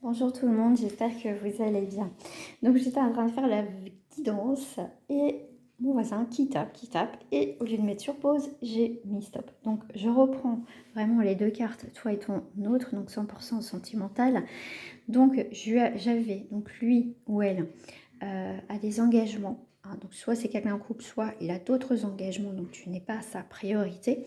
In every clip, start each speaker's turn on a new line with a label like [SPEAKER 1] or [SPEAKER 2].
[SPEAKER 1] Bonjour tout le monde, j'espère que vous allez bien. Donc j'étais en train de faire la guidance et mon voisin qui tape et au lieu de mettre sur pause, j'ai mis stop. Donc je reprends vraiment les deux cartes, toi et ton autre, donc 100% sentimental. Donc j'avais donc lui ou elle a des engagements. Hein, donc soit c'est quelqu'un en couple, soit il a d'autres engagements, donc tu n'es pas sa priorité.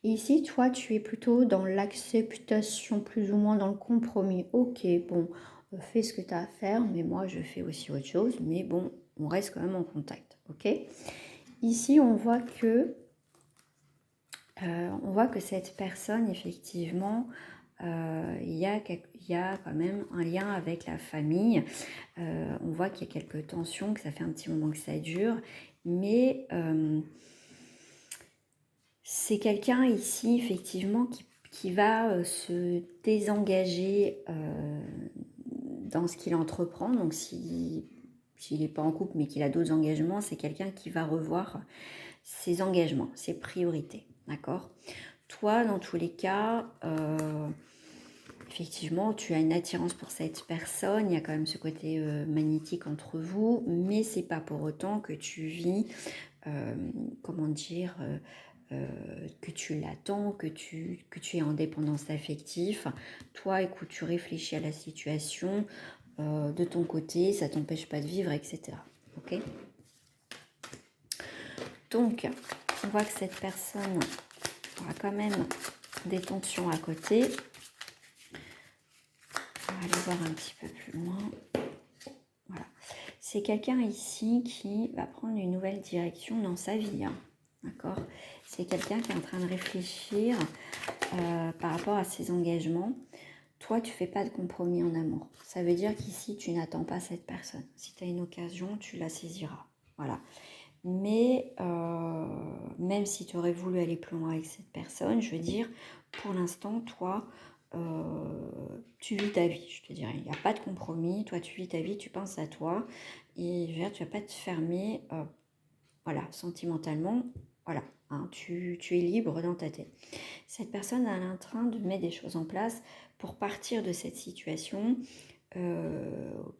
[SPEAKER 1] Et ici, toi, tu es plutôt dans l'acceptation, plus ou moins dans le compromis. Ok, bon, fais ce que tu as à faire, mais moi, je fais aussi autre chose. Mais bon, on reste quand même en contact. Ok. Ici, on voit que cette personne, effectivement, il y a quand même un lien avec la famille. On voit qu'il y a quelques tensions, que ça fait un petit moment que ça dure. Mais c'est quelqu'un ici, effectivement, qui va se désengager dans ce qu'il entreprend. Donc, s'il n'est pas en couple, mais qu'il a d'autres engagements, c'est quelqu'un qui va revoir ses engagements, ses priorités. D'accord? Toi, dans tous les cas, effectivement, tu as une attirance pour cette personne. Il y a quand même ce côté magnétique entre vous, mais c'est pas pour autant que tu vis, comment dire, que tu l'attends, que tu es en dépendance affective. Toi, écoute, tu réfléchis à la situation de ton côté, ça t'empêche pas de vivre, etc. Ok? Donc, on voit que cette personne aura quand même des tensions à côté. On va aller voir un petit peu plus loin. Voilà. C'est quelqu'un ici qui va prendre une nouvelle direction dans sa vie. Hein. D'accord? C'est quelqu'un qui est en train de réfléchir par rapport à ses engagements. Toi, tu ne fais pas de compromis en amour. Ça veut dire qu'ici, tu n'attends pas cette personne. Si tu as une occasion, tu la saisiras. Voilà. Mais même si tu aurais voulu aller plus loin avec cette personne, je veux dire, pour l'instant, toi, tu vis ta vie, je te dirais. Il n'y a pas de compromis. Toi, tu vis ta vie, tu penses à toi. Et je veux dire, tu ne vas pas te fermer, voilà, sentimentalement. Voilà, hein, tu es libre dans ta tête. Cette personne elle est en train de mettre des choses en place pour partir de cette situation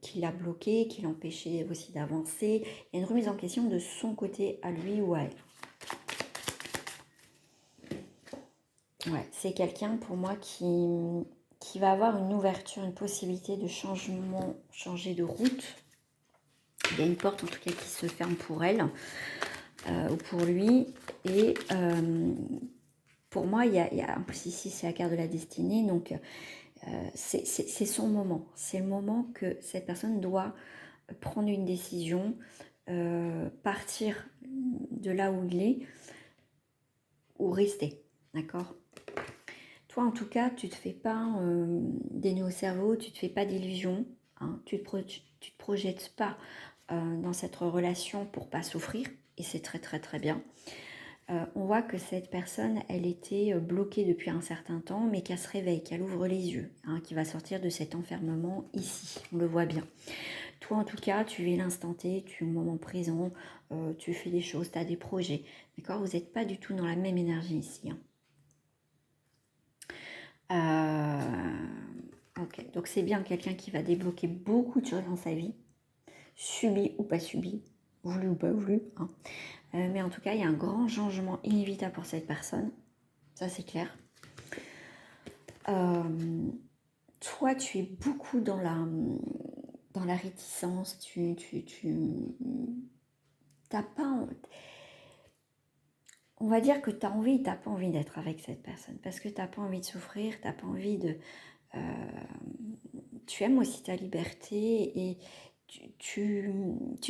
[SPEAKER 1] qui l'a bloqué, qui l'empêchait aussi d'avancer. Il y a une remise en question de son côté à lui ou à elle. Ouais, c'est quelqu'un pour moi qui va avoir une ouverture, une possibilité de changement, changer de route. Il y a une porte en tout cas qui se ferme pour elle ou pour lui. Et pour moi, en plus ici c'est la carte de la destinée, donc c'est son moment. C'est le moment que cette personne doit prendre une décision, partir de là où il est ou rester. D'accord? Toi, en tout cas, tu ne te fais pas des nœuds au cerveau, tu ne te fais pas d'illusions, hein, tu ne te projettes pas dans cette relation pour pas souffrir, et c'est très très très bien. On voit que cette personne, elle était bloquée depuis un certain temps, mais qu'elle se réveille, qu'elle ouvre les yeux, hein, qui va sortir de cet enfermement ici, on le voit bien. Toi, en tout cas, tu vis l'instant T, tu es au moment présent, tu fais des choses, tu as des projets, d'accord? Vous n'êtes pas du tout dans la même énergie ici. Hein. Ok, donc c'est bien quelqu'un qui va débloquer beaucoup de choses dans sa vie, subi ou pas subi, voulu ou pas voulu, hein. Mais en tout cas, il y a un grand changement inévitable pour cette personne, ça c'est clair. Toi, tu es beaucoup dans la réticence, t'as pas, on va dire que tu n'as pas envie d'être avec cette personne, parce que tu n'as pas envie de souffrir, tu n'as pas envie de... tu aimes aussi ta liberté et tu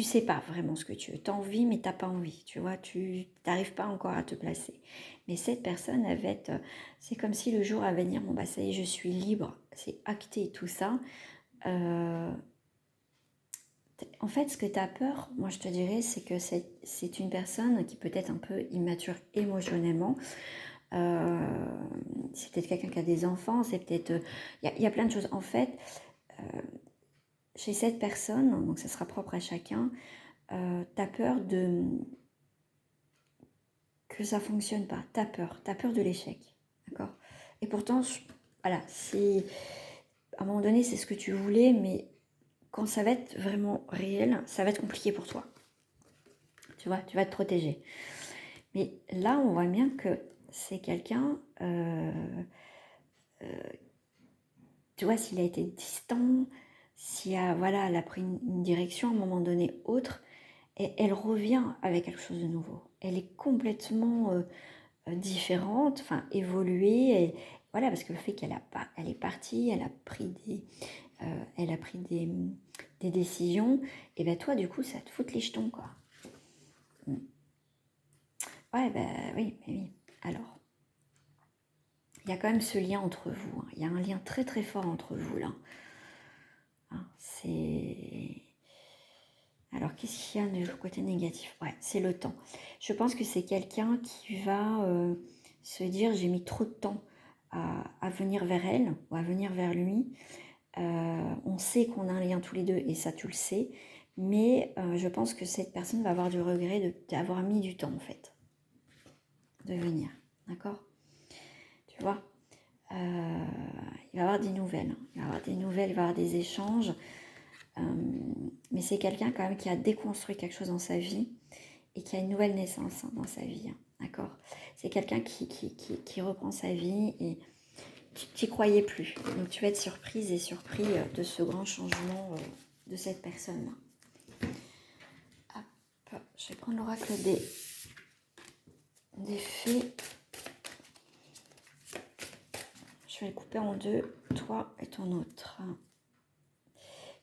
[SPEAKER 1] sais pas vraiment ce que tu veux. Tu as envie, mais tu n'as pas envie, tu vois, tu n'arrives pas encore à te placer. Mais cette personne, elle va être... C'est comme si le jour à venir, bon bah ça y est, je suis libre, c'est acté tout ça. En fait, ce que tu as peur, moi je te dirais, c'est que c'est une personne qui peut être un peu immature émotionnellement. C'est peut-être quelqu'un qui a des enfants, c'est peut-être... Il y a plein de choses. En fait, chez cette personne, donc ça sera propre à chacun, tu as peur que ça ne fonctionne pas. Tu as peur de l'échec. D'accord? Et pourtant, voilà, c'est... à un moment donné, c'est ce que tu voulais, mais quand ça va être vraiment réel, ça va être compliqué pour toi. Tu vois, tu vas te protéger. Mais là, on voit bien que c'est quelqu'un, tu vois, s'il a été distant, s'il a, voilà, elle a pris une direction à un moment donné autre, et elle revient avec quelque chose de nouveau. Elle est complètement différente, enfin évoluée, et voilà, parce que le fait qu'elle a pas, elle est partie, elle a pris des décisions, et ben toi, du coup, ça te fout les jetons, quoi. Ouais, ben oui, mais oui. Alors, il y a quand même ce lien entre vous. Hein. Il y a un lien très très fort entre vous là. Hein, c'est. Alors, qu'est-ce qu'il y a de côté négatif? Ouais, c'est le temps. Je pense que c'est quelqu'un qui va se dire j'ai mis trop de temps à venir vers elle ou à venir vers lui. On sait qu'on a un lien tous les deux et ça tu le sais. Mais je pense que cette personne va avoir du regret d'avoir mis du temps en fait de venir. D'accord? Tu vois? Il va y avoir des nouvelles. Il va y avoir des nouvelles, il va y avoir des échanges. Mais c'est quelqu'un quand même qui a déconstruit quelque chose dans sa vie et qui a une nouvelle naissance dans sa vie. D'accord? C'est quelqu'un qui reprend sa vie et tu n'y croyais plus. Donc tu vas être surprise et surpris de ce grand changement de cette personne. Hop, je vais prendre l'oracle des fées. Je vais le couper en deux, toi et ton autre.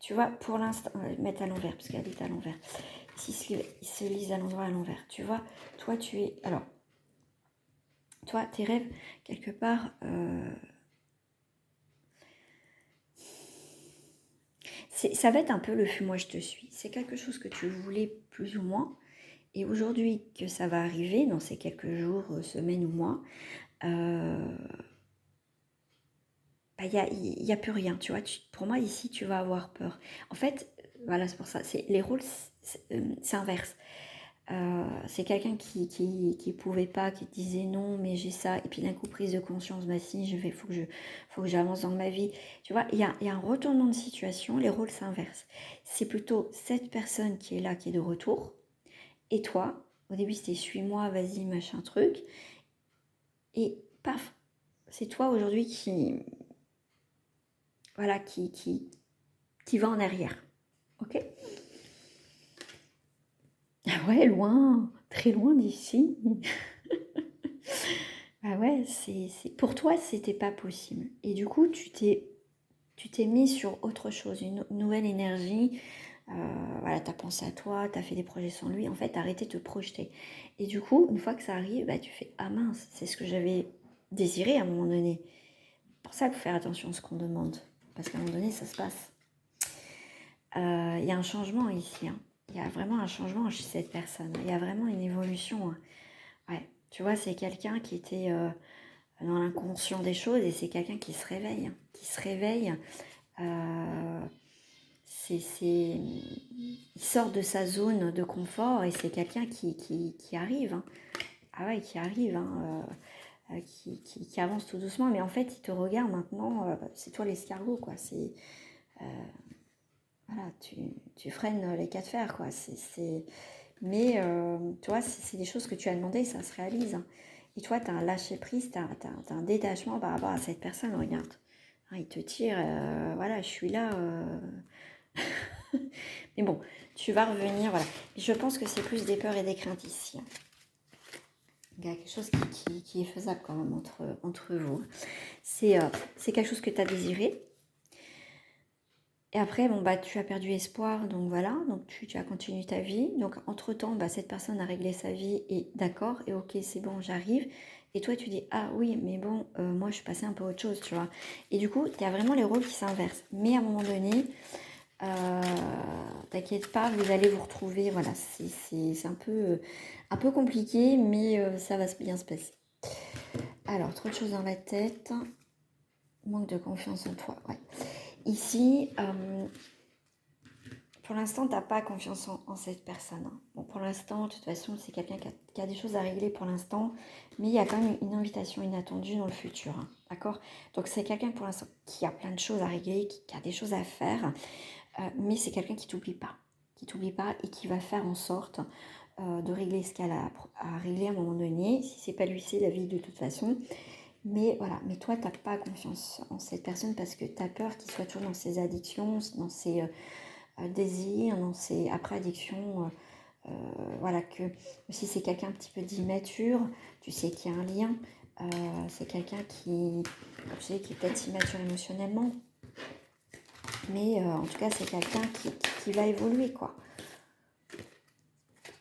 [SPEAKER 1] Tu vois, pour l'instant, on va le mettre à l'envers, parce qu'elle est à l'envers. Ici, ils se lisent à l'endroit à l'envers. Tu vois, toi, tu es... Alors, toi, tes rêves, quelque part... ça va être un peu le fuis-moi, je te suis. C'est quelque chose que tu voulais plus ou moins. Et aujourd'hui que ça va arriver, dans ces quelques jours, semaines ou mois, il n'y a plus rien, tu vois. Pour moi, ici, tu vas avoir peur. En fait, voilà, c'est pour ça. Les rôles s'inversent. C'est quelqu'un qui pouvait pas, qui disait non, mais j'ai ça. Et puis d'un coup, prise de conscience, bah si, faut que j'avance dans ma vie. Tu vois, il y a un retournement de situation, les rôles s'inversent. C'est plutôt cette personne qui est là, qui est de retour. Et toi, au début, c'était suis-moi, vas-y, machin truc. Et paf, c'est toi aujourd'hui voilà, qui va en arrière. Ok? Ah ouais, loin, très loin d'ici. Ah ouais, pour toi, c'était pas possible. Et du coup, tu t'es mis sur autre chose, une nouvelle énergie. Voilà, t'as pensé à toi, t'as fait des projets sans lui. En fait, t'as arrêté de te projeter. Et du coup, une fois que ça arrive, bah, tu fais ah mince, c'est ce que j'avais désiré à un moment donné. Pour ça, il faut faire attention à ce qu'on demande, parce qu'à un moment donné, ça se passe. Il y a un changement ici. Hein. Il y a vraiment un changement chez cette personne. Il y a vraiment une évolution. Hein. Ouais, tu vois, c'est quelqu'un qui était dans l'inconscient des choses et c'est quelqu'un qui se réveille. Hein. Qui se réveille. Il sort de sa zone de confort et c'est quelqu'un qui arrive. Hein. Ah ouais, qui arrive. Hein, qui avance tout doucement. Mais en fait, il te regarde maintenant. C'est toi l'escargot, quoi. C'est... voilà, tu freines les cas de fer, quoi. Mais, tu vois, c'est des choses que tu as demandé et ça se réalise. Hein. Et toi, tu as un lâcher-prise, tu as un détachement par rapport à cette personne, regarde. Hein, il te tire, voilà, je suis là. Mais bon, tu vas revenir, voilà. Je pense que c'est plus des peurs et des craintes ici. Hein. Il y a quelque chose qui est faisable quand même entre vous. C'est quelque chose que tu as désiré. Et après, bon, bah, tu as perdu espoir, donc voilà, donc tu as continué ta vie. Donc, entre-temps, bah, cette personne a réglé sa vie et d'accord, et ok, c'est bon, j'arrive. Et toi, tu dis, ah oui, mais bon, moi, je suis passée un peu à autre chose, tu vois. Et du coup, tu as vraiment les rôles qui s'inversent. Mais à un moment donné, t'inquiète pas, vous allez vous retrouver, voilà, c'est un peu compliqué, mais ça va bien se passer. Alors, trop de choses dans la tête. Manque de confiance en toi, ouais. Ici, pour l'instant, tu n'as pas confiance en cette personne. Hein. Bon, pour l'instant, de toute façon, c'est quelqu'un qui a des choses à régler pour l'instant, mais il y a quand même une invitation inattendue dans le futur. Hein, d'accord? Donc, c'est quelqu'un pour l'instant qui a plein de choses à régler, qui a des choses à faire, mais c'est quelqu'un qui t'oublie pas. Qui t'oublie pas et qui va faire en sorte de régler ce qu'elle a à régler à un moment donné. Si c'est pas lui, c'est la vie de toute façon. Mais voilà, mais toi, tu n'as pas confiance en cette personne parce que tu as peur qu'il soit toujours dans ses addictions, dans ses désirs, dans ses après addictions. Voilà, que si c'est quelqu'un un petit peu d'immature, tu sais qu'il y a un lien. C'est quelqu'un qui, comme je sais, qui est peut-être immature émotionnellement. Mais en tout cas, c'est quelqu'un qui va évoluer, quoi.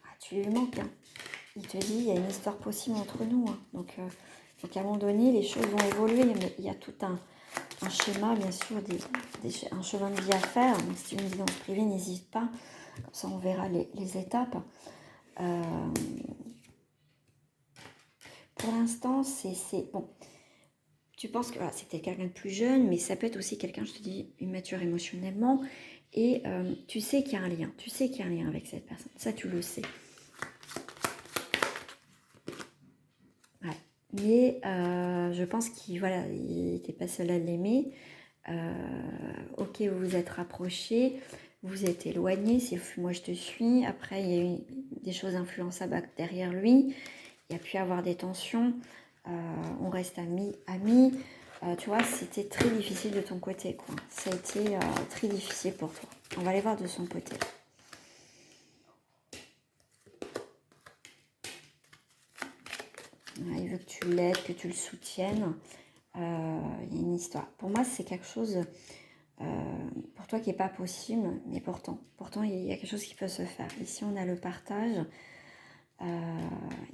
[SPEAKER 1] Ah, tu lui manques, hein. Il te dit, il y a une histoire possible entre nous. Hein. Donc à un moment donné, les choses vont évoluer. Mais il y a tout un schéma, bien sûr, un chemin de vie à faire. Donc si tu me dis dans le privé, n'hésite pas. Comme ça, on verra les étapes. Pour l'instant, c'est bon. Tu penses que voilà, c'est peut-être quelqu'un de plus jeune, mais ça peut être aussi quelqu'un, je te dis, immature émotionnellement. Et tu sais qu'il y a un lien. Tu sais qu'il y a un lien avec cette personne. Ça, tu le sais. Ouais. Mais je pense qu'il voilà, il n'était pas seul à l'aimer. Ok, vous vous êtes rapprochés, vous êtes éloignés, c'est moi je te suis. Après, il y a eu des choses influençables derrière lui. Il y a pu avoir des tensions. On reste amis. Tu vois, c'était très difficile de ton côté, quoi. Ça a été très difficile pour toi. On va aller voir de son côté. Ouais, il veut que tu l'aides, que tu le soutiennes. Il y a une histoire. Pour moi, c'est quelque chose pour toi qui n'est pas possible, mais pourtant, il y a quelque chose qui peut se faire. Ici, on a le partage.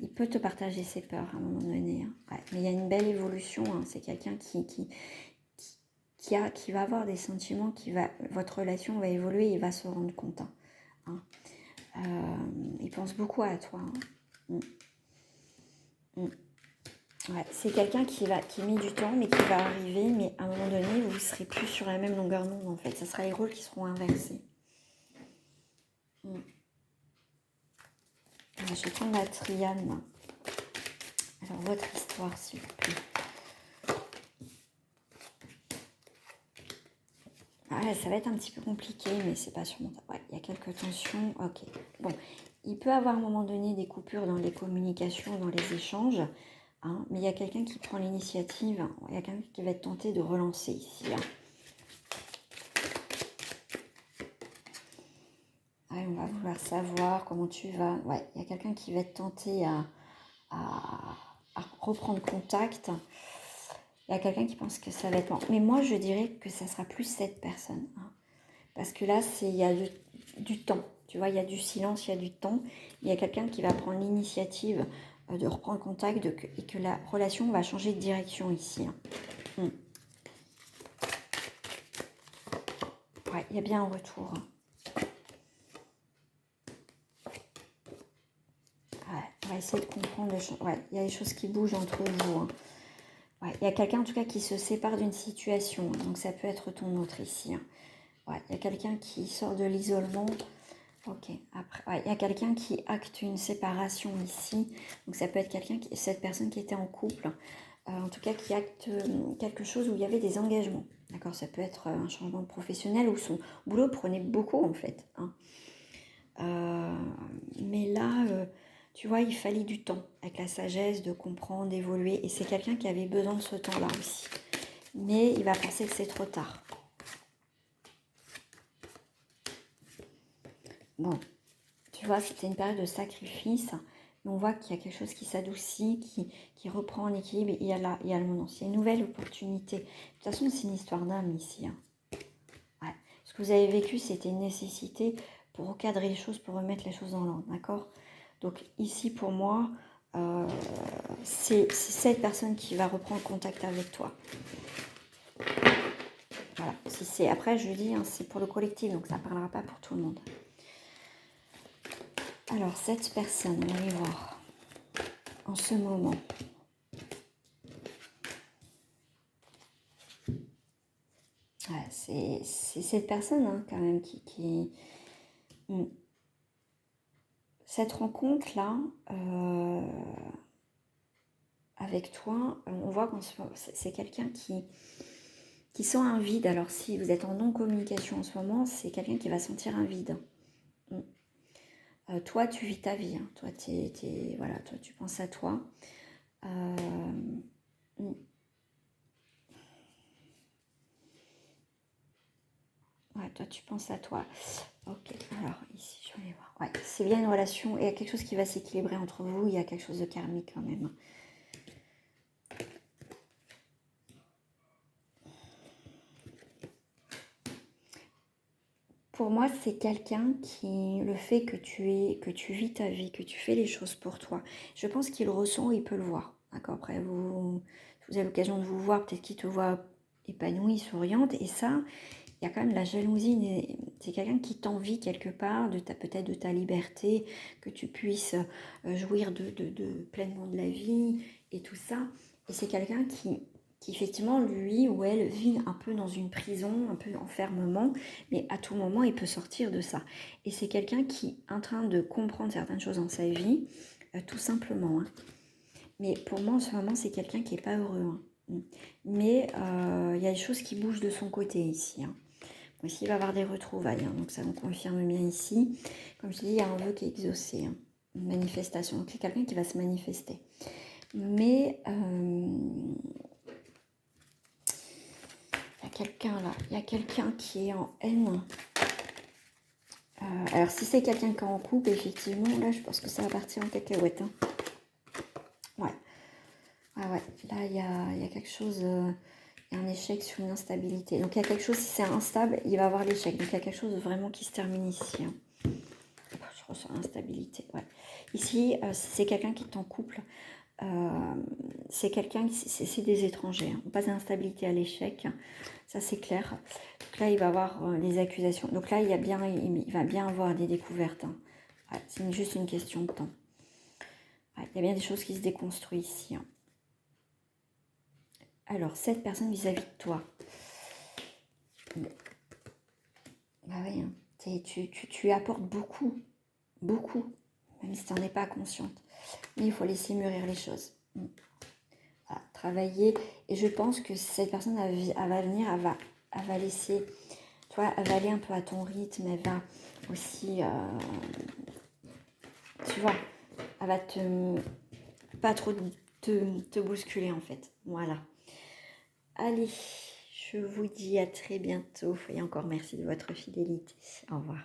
[SPEAKER 1] Il peut te partager ses peurs à un moment donné. Hein. Ouais, mais il y a une belle évolution. Hein. C'est quelqu'un qui va avoir des sentiments, votre relation va évoluer, il va se rendre compte. Hein. Il pense beaucoup à toi. Hein. Mm. Ouais, c'est quelqu'un qui met du temps, mais qui va arriver, mais à un moment donné, vous ne serez plus sur la même longueur d'onde, en fait. Ce sera les rôles qui seront inversés. Alors, je vais prendre la triade. Alors, votre histoire, s'il vous plaît. Ah, ça va être un petit peu compliqué, mais c'est pas surmontable. Ouais, il y a quelques tensions. Ok. Bon, il peut avoir à un moment donné des coupures dans les communications, dans les échanges. Hein, mais il y a quelqu'un qui prend l'initiative. Il y a quelqu'un qui va être tenté de relancer ici. Hein. Ouais, on va vouloir savoir comment tu vas. Ouais, il y a quelqu'un qui va être tenté à reprendre contact. Il y a quelqu'un qui pense que ça va être long. Mais moi, je dirais que ça sera plus cette personne. Hein. Parce que là, il y a du temps. Tu vois, il y a du silence, il y a du temps. Il y a quelqu'un qui va prendre l'initiative de reprendre contact et que la relation va changer de direction ici. Hein. Ouais, il y a bien un retour. Ouais, on va essayer de comprendre les choses. Ouais, il y a des choses qui bougent entre vous. Hein. Ouais, il y a quelqu'un en tout cas qui se sépare d'une situation. Donc ça peut être ton autre ici. Hein. Ouais, il y a quelqu'un qui sort de l'isolement. Ok, après, ouais, il y a quelqu'un qui acte une séparation ici. Donc ça peut être cette personne qui était en couple. En tout cas qui acte quelque chose où il y avait des engagements. D'accord, ça peut être un changement professionnel où son boulot prenait beaucoup en fait. Hein. Mais là, tu vois, il fallait du temps avec la sagesse de comprendre, d'évoluer. Et c'est quelqu'un qui avait besoin de ce temps-là aussi. Mais il va penser que c'est trop tard. Bon, tu vois, c'était une période de sacrifice. Mais on voit qu'il y a quelque chose qui s'adoucit, qui reprend l'équilibre. Et il y a le moment. C'est une nouvelle opportunité. De toute façon, c'est une histoire d'âme ici. Hein. Ouais. Ce que vous avez vécu, c'était une nécessité pour recadrer les choses, pour remettre les choses dans l'ordre. D'accord ? Donc ici, pour moi, c'est cette personne qui va reprendre contact avec toi. Voilà. Après, je dis, hein, c'est pour le collectif, donc ça ne parlera pas pour tout le monde. Alors, cette personne, on va aller voir en ce moment. Ouais, c'est cette personne, hein, quand même, qui Mm. Cette rencontre-là, avec toi, on voit que c'est quelqu'un qui sent un vide. Alors si vous êtes en non-communication en ce moment, c'est quelqu'un qui va sentir un vide. Toi, tu vis ta vie. Hein. Toi, voilà, toi, tu penses à toi. Ouais, toi, tu penses à toi. Ok, alors ici, je vais aller voir. Ouais, c'est bien une relation. Il y a quelque chose qui va s'équilibrer entre vous. Il y a quelque chose de karmique quand même. Pour moi, c'est quelqu'un qui, le fait que tu vis ta vie, que tu fais les choses pour toi, je pense qu'il le ressent, il peut le voir. D'accord. Après, vous avez l'occasion de vous voir, peut-être qu'il te voit épanouie, souriante, et ça, il y a quand même la jalousie. C'est quelqu'un qui t'envie quelque part, peut-être de ta liberté, que tu puisses jouir pleinement de la vie et tout ça. Et c'est quelqu'un qui effectivement, lui ou elle vit un peu dans une prison, un peu enfermement, mais à tout moment, il peut sortir de ça. Et c'est quelqu'un qui est en train de comprendre certaines choses dans sa vie, tout simplement. Hein. Mais pour moi, en ce moment, c'est quelqu'un qui n'est pas heureux. Hein. Mais il y a des choses qui bougent de son côté ici. Hein. Bon, ici, il va y avoir des retrouvailles, hein, donc ça me confirme bien ici. Comme je dis, il y a un vœu qui est exaucé, hein, une manifestation. Donc, c'est quelqu'un qui va se manifester. Mais il y a quelqu'un là, il y a quelqu'un qui est en haine. Alors, si c'est quelqu'un qui est en couple, effectivement, là, je pense que ça va partir en cacahuète. Hein. Ouais. Ah ouais, là, il y a quelque chose... il y a un échec sur une instabilité. Donc, il y a quelque chose, si c'est instable, il va avoir l'échec. Donc, il y a quelque chose vraiment qui se termine ici. Hein. Je ressens l'instabilité. Ouais. Ici, c'est quelqu'un qui est en couple. C'est quelqu'un, c'est des étrangers. Hein. On passe d'instabilité à l'échec. Ça, c'est clair. Donc là, il va avoir les accusations. Donc là, il va bien avoir des découvertes. Hein. Ouais, c'est juste une question de temps. Ouais, il y a bien des choses qui se déconstruisent ici. Hein. Alors, cette personne vis-à-vis de toi. Bah oui, hein. Tu apportes beaucoup, beaucoup, même si tu n'en es pas consciente. Mais il faut laisser mûrir les choses. Voilà, travailler. Et je pense que cette personne, elle va venir, elle va laisser, tu vois, elle va aller un peu à ton rythme, elle va aussi, tu vois, elle va pas trop te bousculer en fait. Voilà. Allez, je vous dis à très bientôt et encore merci de votre fidélité. Au revoir.